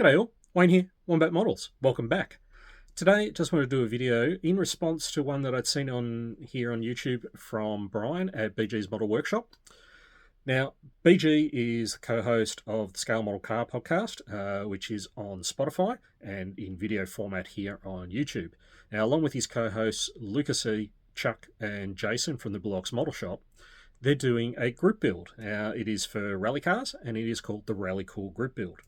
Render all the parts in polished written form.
G'day all, Wayne here, Wombat Models. Welcome back. Today, just want to do a video in response to one that I'd seen on here on YouTube from Bryan at BG's Model Workshop. Now, BG is the co-host of the Scale Model Car podcast, which is on Spotify and in video format here on YouTube. Now, along with his co-hosts Luka, Chuck and Jason from the Blue Ox Model Shop, they're doing a group build. Now, it is for rally cars and it is called the Rally Cool Group Build.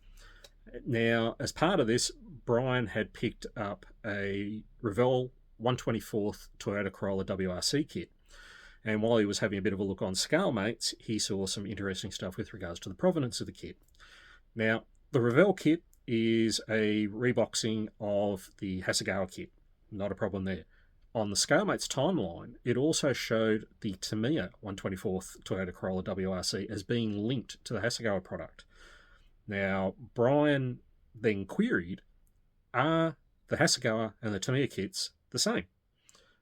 Now, as part of this, Bryan had picked up a Revell 124th Toyota Corolla WRC kit. And while he was having a bit of a look on ScaleMates, he saw some interesting stuff with regards to the provenance of the kit. Now, the Revell kit is a reboxing of the Hasegawa kit. Not a problem there. On the ScaleMates timeline, it also showed the Tamiya 124th Toyota Corolla WRC as being linked to the Hasegawa product. Now, Bryan then queried, are the Hasegawa and the Tamiya kits the same?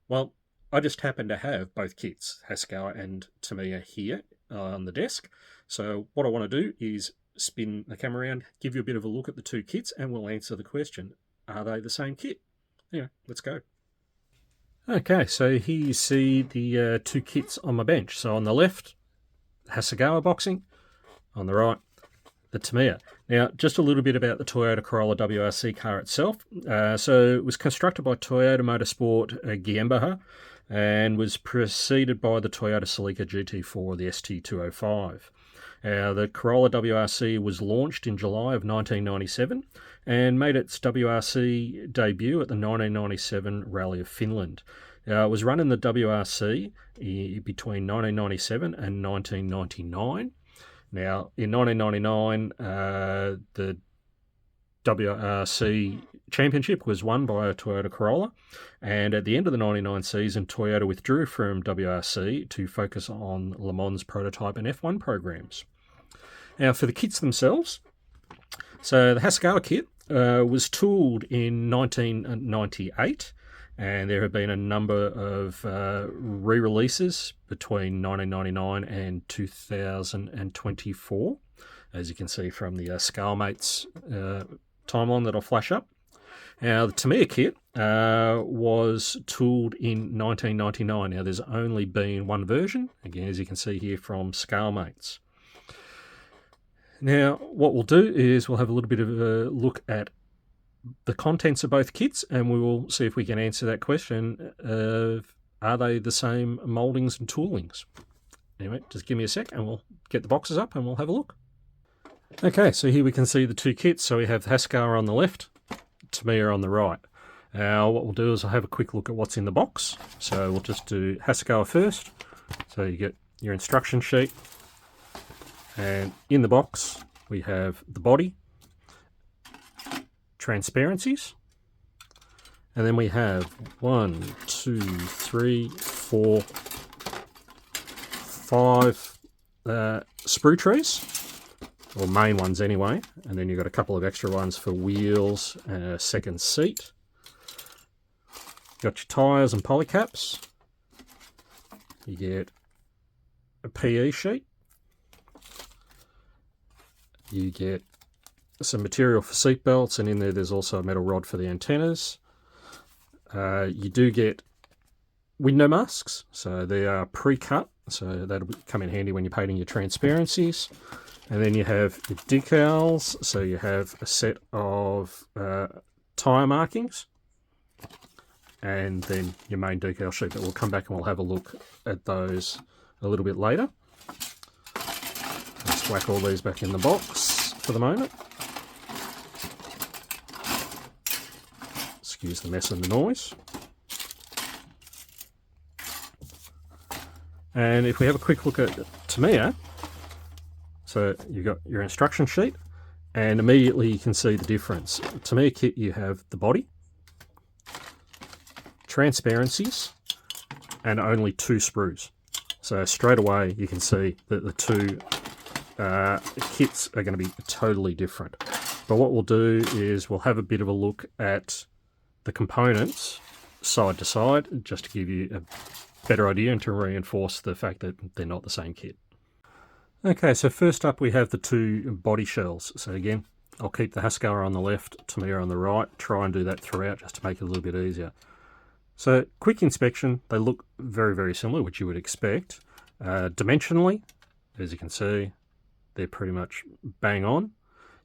Well, I just happen to have both kits, Hasegawa and Tamiya, here on the desk. So what I want to do is spin the camera around, give you a bit of a look at the two kits, and we'll answer the question, are they the same kit? Anyway, let's go. Okay, so here you see the two kits on my bench. So on the left, Hasegawa boxing. On the right, the Tamiya. Now, just a little bit about the Toyota Corolla WRC car itself. So it was constructed by Toyota Motorsport GmbH and was preceded by the Toyota Celica GT4, the ST205. The Corolla WRC was launched in July of 1997 and made its WRC debut at the 1997 Rally of Finland. It was run in the WRC between 1997 and 1999. Now, in 1999, the WRC championship was won by a Toyota Corolla, and at the end of the 99 season, Toyota withdrew from WRC to focus on Le Mans prototype and F1 programs. Now, for the kits themselves, so the Hasegawa kit was tooled in 1998, and there have been a number of re-releases between 1999 and 2024, as you can see from the ScaleMates timeline that I'll flash up. Now, the Tamiya kit was tooled in 1999. Now, there's only been one version, again, as you can see here from ScaleMates. Now, what we'll do is we'll have a little bit of a look at the contents of both kits, and we will see if we can answer that question of, are they the same mouldings and toolings? Anyway, just give me a sec and we'll get the boxes up and we'll have a look. Okay, so here we can see the two kits. So we have Hasegawa on the left, Tamiya on the right. Now what we'll do is I'll have a quick look at what's in the box. So we'll just do Hasegawa first. So you get your instruction sheet, and in the box we have the body, transparencies, and then we have 1, 2, 3, 4, 5 sprue trees, or main ones anyway, and then you've got a couple of extra ones for wheels and a second seat. Got your tyres and polycaps. You get a PE sheet. You get some material for seat belts, and in there's also a metal rod for the antennas. You do get window masks, so they are pre-cut, so that'll come in handy when you're painting your transparencies. And then you have your decals, so you have a set of tyre markings, and then your main decal sheet, but we'll come back and we'll have a look at those a little bit later. Let's whack all these back in the box for the moment. Excuse the mess and the noise. And if we have a quick look at Tamiya, so you've got your instruction sheet, and immediately you can see the difference. Tamiya kit, you have the body, transparencies, and only 2 sprues. So straight away you can see that the two kits are going to be totally different. But what we'll do is we'll have a bit of a look at the components side to side, just to give you a better idea and to reinforce the fact that they're not the same kit. Okay, so first up we have the two body shells. So again, I'll keep the Hasegawa on the left, Tamiya on the right, try and do that throughout just to make it a little bit easier. So quick inspection, they look very, very similar, which you would expect. Dimensionally, as you can see, they're pretty much bang on.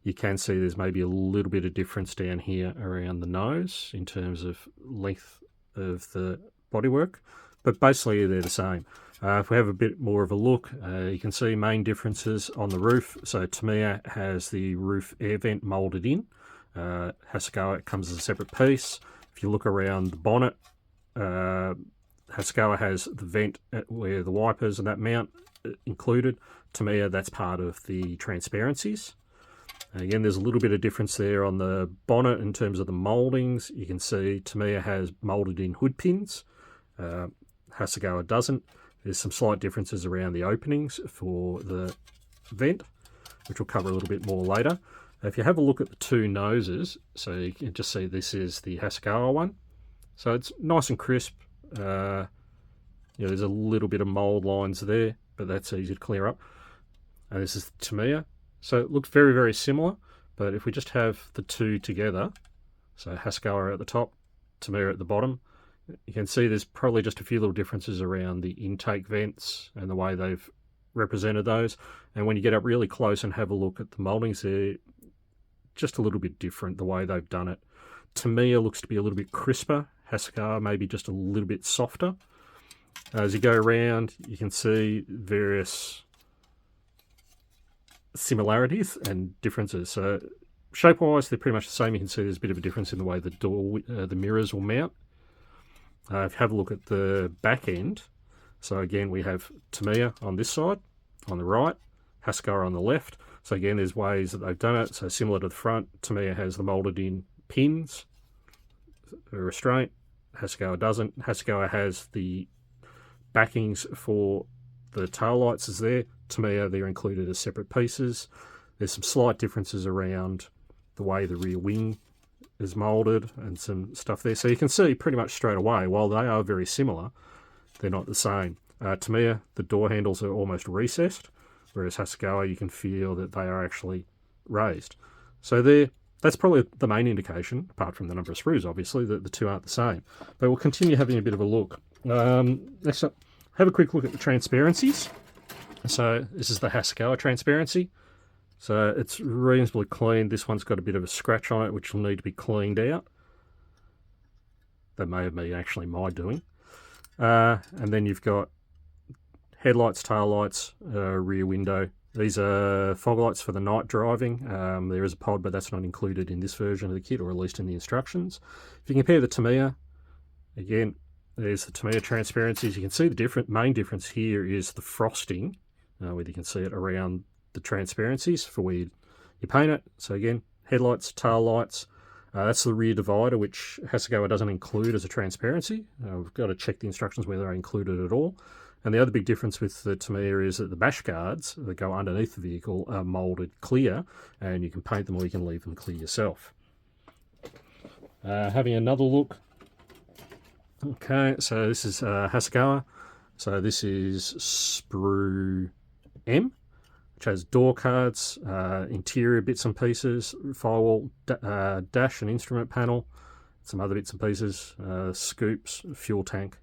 You can see there's maybe a little bit of difference down here around the nose in terms of length of the bodywork, but basically they're the same. If we have a bit more of a look, you can see main differences on the roof. So Tamiya has the roof air vent moulded in. Hasegawa comes as a separate piece. If you look around the bonnet, Hasegawa has the vent where the wipers and that mount included. Tamiya, that's part of the transparencies. Again, there's a little bit of difference there on the bonnet in terms of the mouldings. You can see Tamiya has moulded in hood pins. Hasegawa doesn't. There's some slight differences around the openings for the vent, which we'll cover a little bit more later. If you have a look at the two noses, so you can just see this is the Hasegawa one. So it's nice and crisp. There's a little bit of mould lines there, but that's easy to clear up. And this is Tamiya. So it looks very, very similar, but if we just have the two together, so Hasegawa at the top, Tamiya at the bottom, you can see there's probably just a few little differences around the intake vents and the way they've represented those. And when you get up really close and have a look at the mouldings, they're just a little bit different the way they've done it. Tamiya looks to be a little bit crisper. Hasegawa maybe just a little bit softer. As you go around, you can see various similarities and differences. So shape-wise, they're pretty much the same. You can see there's a bit of a difference in the way the door, the mirrors will mount. If you have a look at the back end, so again we have Tamiya on this side, on the right, Hasegawa on the left. So again, there's ways that they've done it. So similar to the front, Tamiya has the moulded in pins, a restraint. Hasegawa doesn't. Hasegawa has the backings for the tail lights is there. Tamiya, they're included as separate pieces. There's some slight differences around the way the rear wing is moulded and some stuff there. So you can see pretty much straight away, while they are very similar, they're not the same. Tamiya, the door handles are almost recessed, whereas Hasegawa, you can feel that they are actually raised. So that's probably the main indication, apart from the number of screws, obviously, that the two aren't the same. But we'll continue having a bit of a look. Next up, have a quick look at the transparencies. So this is the Hasegawa transparency. So it's reasonably clean. This one's got a bit of a scratch on it, which will need to be cleaned out. That may have been actually my doing. And then you've got headlights, taillights, rear window. These are fog lights for the night driving. There is a pod, but that's not included in this version of the kit, or at least in the instructions. If you compare the Tamiya, again, there's the Tamiya transparencies. You can see the main difference here is the frosting, whether you can see it around the transparencies for where you paint it. So again, headlights, tail lights. That's the rear divider, which Hasegawa doesn't include as a transparency. We've got to check the instructions whether they're included at all. And the other big difference with the Tamiya is that the bash guards that go underneath the vehicle are moulded clear, and you can paint them or you can leave them clear yourself. Having another look. Okay, so this is Hasegawa. So this is sprue M, which has door cards, interior bits and pieces, firewall, dash and instrument panel, some other bits and pieces, scoops, fuel tank.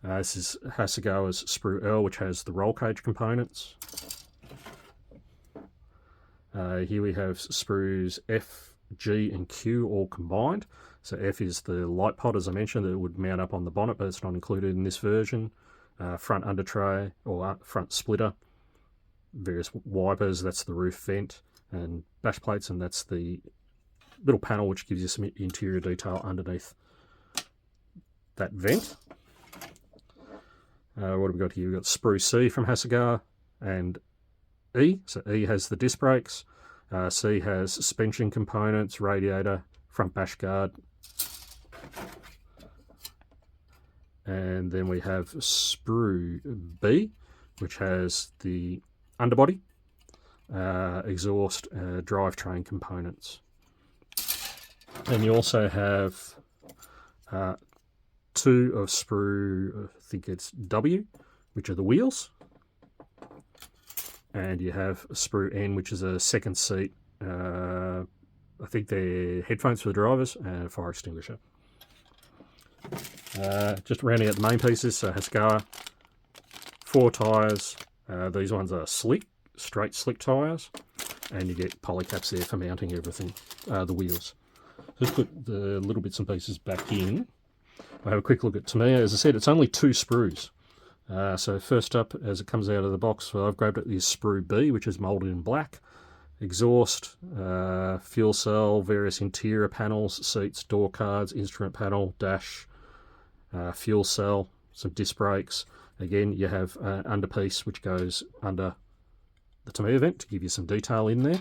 This is Hasegawa's sprue L, which has the roll cage components. Here we have sprues F, G and Q all combined. So F is the light pod, as I mentioned, that would mount up on the bonnet, but it's not included in this version. Front under tray or front splitter, various wipers, that's the roof vent, and bash plates, and that's the little panel which gives you some interior detail underneath that vent. What have we got here? We've got sprue C from Hasegawa and E. So E has the disc brakes, C has suspension components, radiator, front bash guard. And then we have sprue B, which has the underbody, exhaust, drivetrain components. And you also have two of sprue, I think it's W, which are the wheels. and you have sprue N, which is a second seat. I think they're headphones for the drivers and a fire extinguisher. Just rounding out the main pieces, so Hasegawa, 4 tyres. These ones are slick, straight slick tyres, and you get polycaps there for mounting everything, the wheels. Just put the little bits and pieces back in. I'll have a quick look at Tamiya. As I said, it's only 2 sprues. So first up, as it comes out of the box, well, I've grabbed it, is sprue B, which is moulded in black. Exhaust, fuel cell, various interior panels, seats, door cards, instrument panel, dash, fuel cell, some disc brakes. Again, you have an underpiece which goes under the Tamiya vent to give you some detail in there.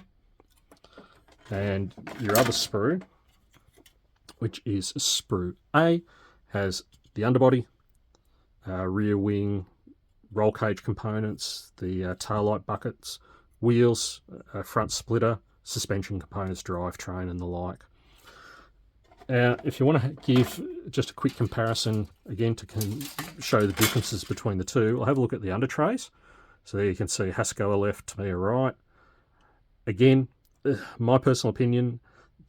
And your other sprue, which is sprue A, has the underbody, rear wing, roll cage components, the tail light buckets, wheels, front splitter, suspension components, drivetrain and the like. If you want to give just a quick comparison, again, to show the differences between the two, I'll have a look at the under trays. So there you can see Hasegawa left, Tamiya right. Again, my personal opinion,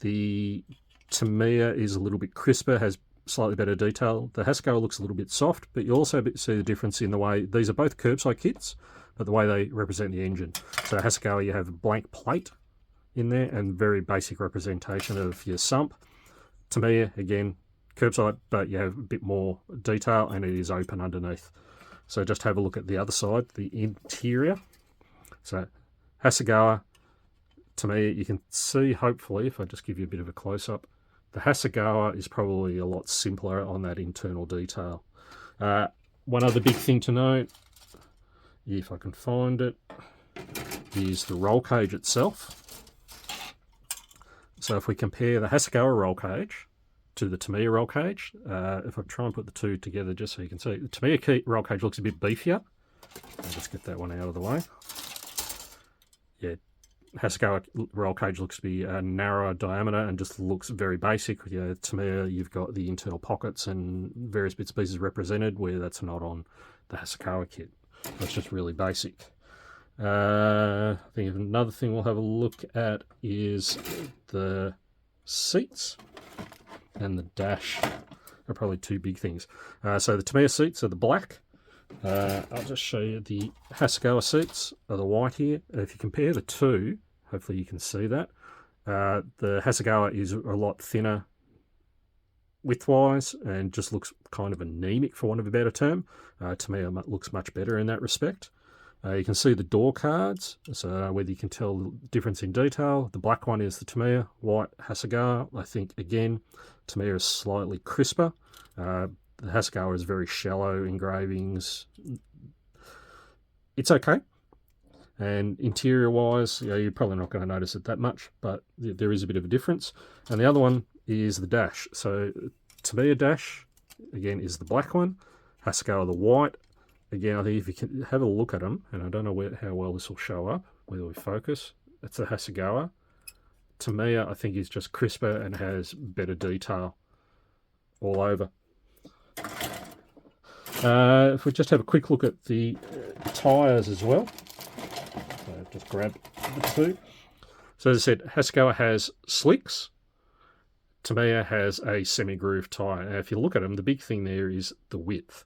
the Tamiya is a little bit crisper, has slightly better detail. The Hasegawa looks a little bit soft, but you also see the difference in the way, these are both curbside kits, but the way they represent the engine. So Hasegawa, you have a blank plate in there and very basic representation of your sump. Tamiya, again, curbside, but you have a bit more detail and it is open underneath. So just have a look at the other side, the interior. So Hasegawa, Tamiya, you can see, hopefully, if I just give you a bit of a close-up, the Hasegawa is probably a lot simpler on that internal detail. One other big thing to note, if I can find it, is the roll cage itself. So if we compare the Hasegawa roll cage to the Tamiya roll cage, if I try and put the two together just so you can see, the Tamiya roll cage looks a bit beefier. I'll just get that one out of the way. Yeah, Hasegawa roll cage looks to be a narrower diameter and just looks very basic. Tamiya, you've got the internal pockets and various bits and pieces represented, where that's not on the Hasegawa kit. That's just really basic. I think another thing we'll have a look at is the seats and the dash are probably 2 big things. So the Tamiya seats are the black. I'll just show you the Hasegawa seats are the white here. If you compare the two, hopefully you can see that. The Hasegawa is a lot thinner width-wise and just looks kind of anemic, for want of a better term. Tamiya looks much better in that respect. You can see the door cards, so whether you can tell the difference in detail. The black one is the Tamiya, white Hasegawa. I think, again, Tamiya is slightly crisper. The Hasegawa is very shallow engravings. It's okay. And interior-wise, you're probably not going to notice it that much, but there is a bit of a difference. And the other one is the dash. So Tamiya dash, again, is the black one. Hasegawa, the white. Again, I think if you can have a look at them, and I don't know how well this will show up, whether we focus, it's the Hasegawa. Tamiya, I think, is just crisper and has better detail all over. If we just have a quick look at the tyres as well. So I've just grabbed the two. So as I said, Hasegawa has slicks. Tamiya has a semi-groove tyre. Now, if you look at them, the big thing there is the width.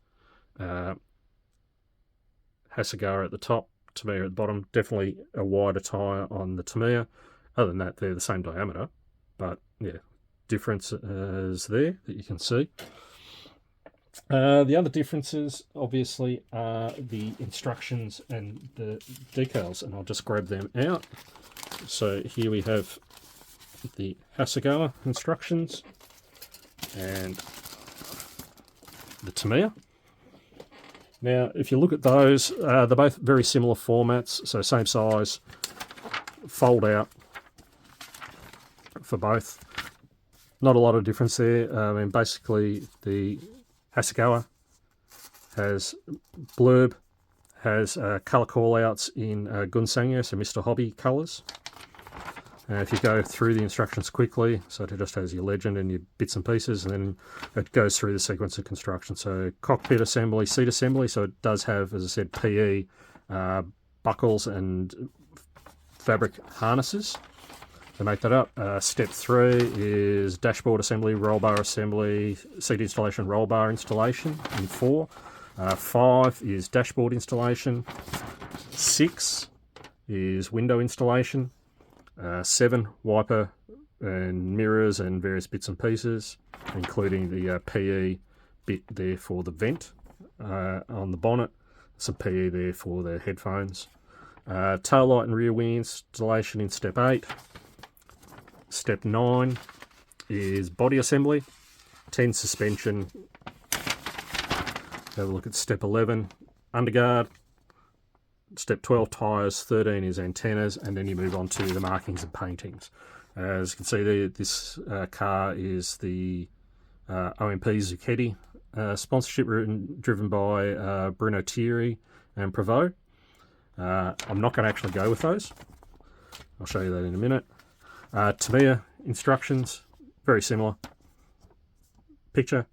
Hasegawa at the top, Tamiya at the bottom. Definitely a wider tyre on the Tamiya. Other than that, they're the same diameter, but yeah, difference is there that you can see. The other differences, obviously, are the instructions and the decals, and I'll just grab them out. So here we have the Hasegawa instructions and the Tamiya. Now, if you look at those, they're both very similar formats, so same size, fold out for both. Not a lot of difference there. I mean, basically, the Hasegawa has blurb, has colour callouts in Gunsangyo, so Mr. Hobby colours. If you go through the instructions quickly, so it just has your legend and your bits and pieces, and then it goes through the sequence of construction. So cockpit assembly, seat assembly, so it does have, as I said, PE, buckles and fabric harnesses to make that up. Step 3 is dashboard assembly, roll bar assembly, seat installation, roll bar installation in 4. 5 is dashboard installation. 6 is window installation. 7, wiper and mirrors and various bits and pieces, including the PE bit there for the vent on the bonnet, some PE there for the headphones. Tail light and rear wing installation in step 8. Step 9 is body assembly. 10, suspension. Have a look at step 11, underguard. Step 12, tyres. 13 is antennas, and then you move on to the markings and paintings. As you can see there, this car is the OMP Zucchetti sponsorship driven by Bruno Thierry and Prevost. I'm not going to actually go with those. I'll show you that in a minute. Tamiya instructions, very similar. Picture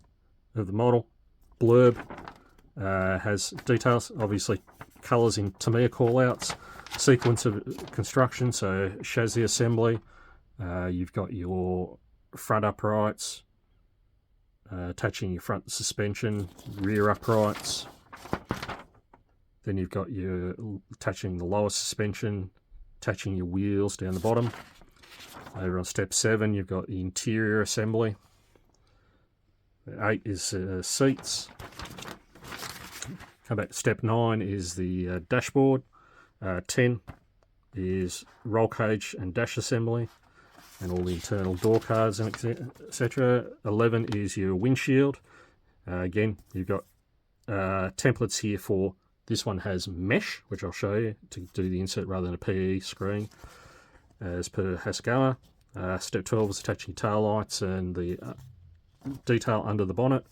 of the model, blurb, has details, obviously colours in Tamiya callouts, sequence of construction, so chassis assembly, you've got your front uprights, attaching your front suspension, rear uprights, then you've got your attaching the lower suspension, attaching your wheels down the bottom. Over on step 7 you've got the interior assembly. 8 is seats. Come back to step 9 is the dashboard. 10 is roll cage and dash assembly and all the internal door cards and etc. 11 is your windshield. Again, you've got templates here for this one has mesh, which I'll show you to do the insert rather than a PE screen as per Hasegawa. Step 12 is attaching tail lights and the detail under the bonnet.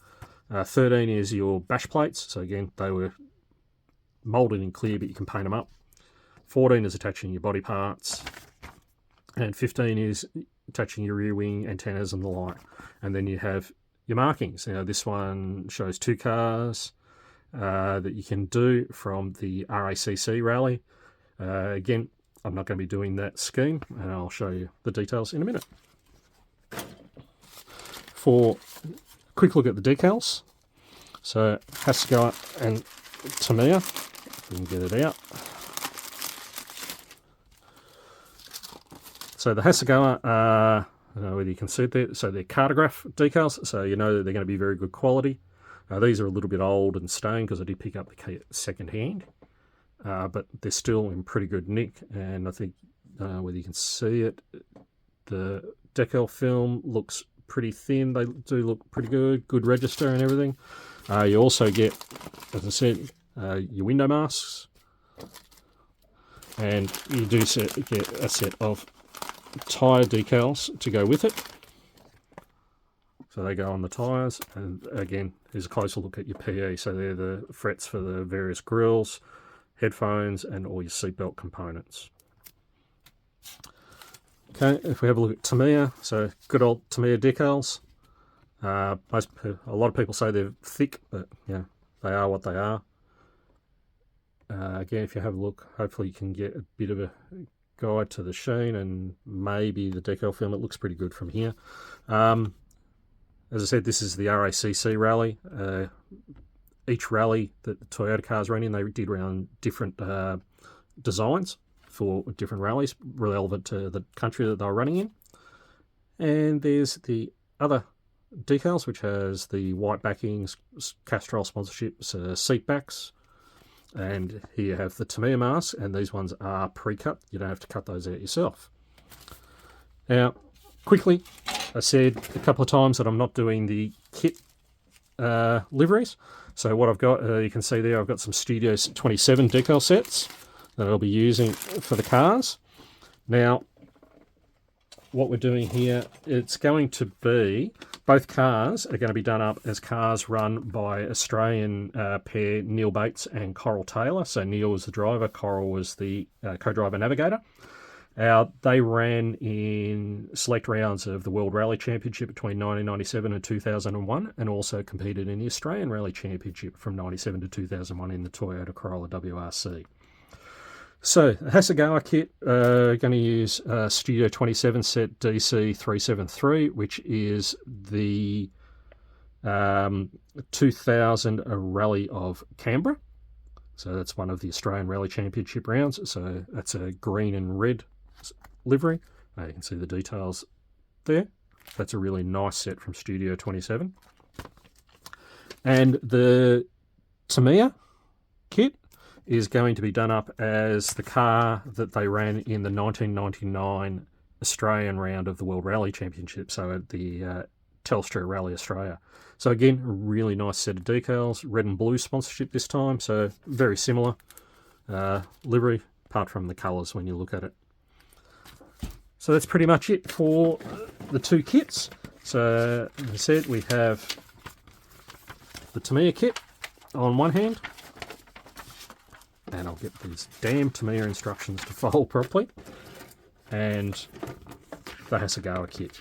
13 is your bash plates, so again they were moulded in clear but you can paint them up. 14 is attaching your body parts, and 15 is attaching your rear wing antennas and the like. And then you have your markings. Now this one shows 2 cars that you can do from the RACC rally. Again, I'm not going to be doing that scheme, and I'll show you the details in a minute. For a quick look at the decals, so Hasegawa and Tamiya, if we can get it out. So the Hasegawa are, I don't know whether you can see it there, so they're cartograph decals, so you know that they're going to be very good quality. These are a little bit old and stained because I did pick up the key second hand, but they're still in pretty good nick, and I think whether you can see it, the decal film looks pretty thin. They do look pretty good register and everything. You also get, as I said, your window masks, and you do get a set of tyre decals to go with it. So they go on the tyres, and again, here's a closer look at your PE. So they're the frets for the various grills, headphones, and all your seatbelt components. Okay, if we have a look at Tamiya, so good old Tamiya decals. A lot of people say they're thick, but yeah, they are what they are. Again, if you have a look, hopefully you can get a bit of a guide to the sheen and maybe the decal film. It looks pretty good from here. As I said, this is the RACC rally. Each rally that the Toyota cars ran in, they did around different designs for different rallies relevant to the country that they were running in. And there's the other decals, which has the white backings, Castrol sponsorships, seat backs. And here you have the Tamiya masks, and these ones are pre-cut. You don't have to cut those out yourself. Now, quickly, I said a couple of times that I'm not doing the kit liveries. So what I've got, you can see there, I've got some Studio 27 decal sets that I'll be using for the cars. Now, what we're doing here, it's going to be, both cars are going to be done up as cars run by Australian pair Neil Bates and Coral Taylor. So Neil was the driver, Coral was the co-driver navigator. They ran in select rounds of the World Rally Championship between 1997 and 2001, and also competed in the Australian Rally Championship from 97 to 2001 in the Toyota Corolla WRC. So, the Hasegawa kit, going to use Studio 27 set DC373, which is the 2000 Rally of Canberra. So that's one of the Australian Rally Championship rounds. So that's a green and red livery. You can see the details there. That's a really nice set from Studio 27. And the Tamiya kit is going to be done up as the car that they ran in the 1999 Australian round of the World Rally Championship, so at the Telstra Rally Australia. So again, a really nice set of decals, red and blue sponsorship this time, so very similar livery, apart from the colours when you look at it. So that's pretty much it for the two kits. So as I said, we have the Tamiya kit on one hand, and I'll get these damn Tamiya instructions to fold properly, and the Hasegawa kit.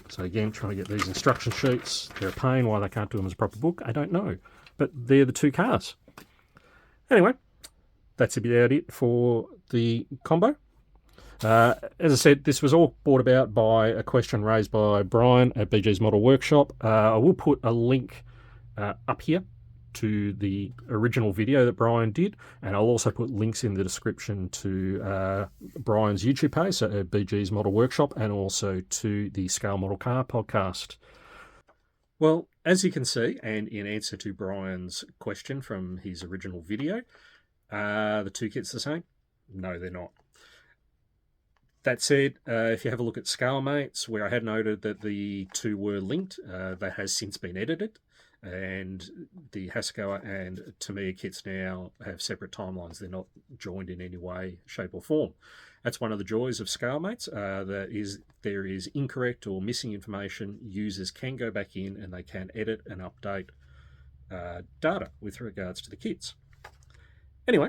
So again, trying to get these instruction sheets. They're a pain. Why they can't do them as a proper book, I don't know. But they're the two cars. Anyway, that's about it for the combo. As I said, this was all brought about by a question raised by Bryan at BG's Model Workshop. I will put a link up here to the original video that Bryan did, and I'll also put links in the description to Bryan's YouTube page, so BG's Model Workshop, and also to the Scale Model Car podcast. Well, as you can see, and in answer to Bryan's question from his original video, the two kits the same? No, they're not. That said, if you have a look at ScaleMates, where I had noted that the two were linked, that has since been edited, and the Hasegawa and Tamiya kits now have separate timelines. They're not joined in any way, shape or form. That's one of the joys of ScaleMates. There is incorrect or missing information. Users can go back in and they can edit and update data with regards to the kits. Anyway,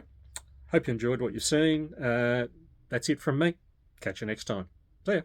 hope you enjoyed what you've seen. That's it from me. Catch you next time. See ya.